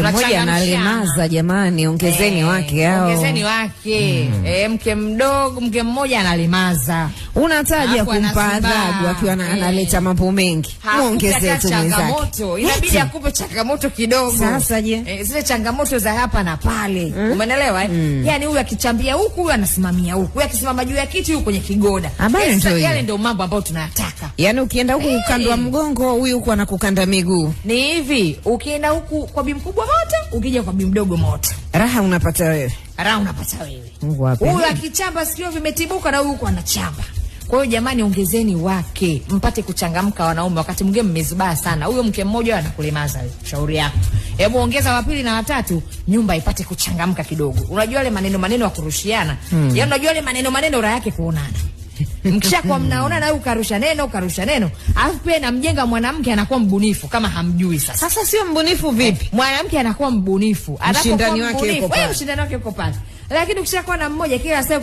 mke mmoja analemaza jamani, ongezeni wake hao. Ongezeni wake. Mke mdogo, mke mmoja analemaza. Unataja kumpa adhabu akiwa analeta mambo mengi. Muongezee tu changamoto. Inabidi akupe changamoto kidogo. Sasa je? Zile changamoto za hapa na pale. Umeelewa Yaani huyu akichambia huku, huyu anasimamia huku. Huyu akisimama juu ya kiti, huyu kwenye kigoda. Yale ndio mambo ambayo tunayataka. Yaani ukienda huku ukandwa mgongo, huyu huku anakukanda miguu. Ni hivi, ukienda huku kwa bi mkubwa moto, ukija kwa bi mdogo moto. Raha unapata wewe. Raha unapata wewe. Huyu akichamba sikio vimetibuka na huyu huku anachamba. Kwa hiyo jamani, ongezeni wake, mpate kuchangamka wanaume. Wakati mwingine mmezubaa sana. Huyo mke mmoja anakulemaza wewe. Shauri yako. Hebu ongeza wa pili na watatu, nyumba ipate kuchangamka kidogo. Unajua ile maneno ya kurushiana. Yaani unajua ile maneno raha yake kuonana. Mkishakuwa mnaona na ukarusha neno, alafu pia namjenga mwanamke anakuwa mbunifu kama hamjui sasa. Sasa sio mbunifu vipi? Mwanamke anakuwa mbunifu. Mshindani wake yuko pale. Mshindani wake yuko pale. Lakini ukishakuwa na mmoja kila saa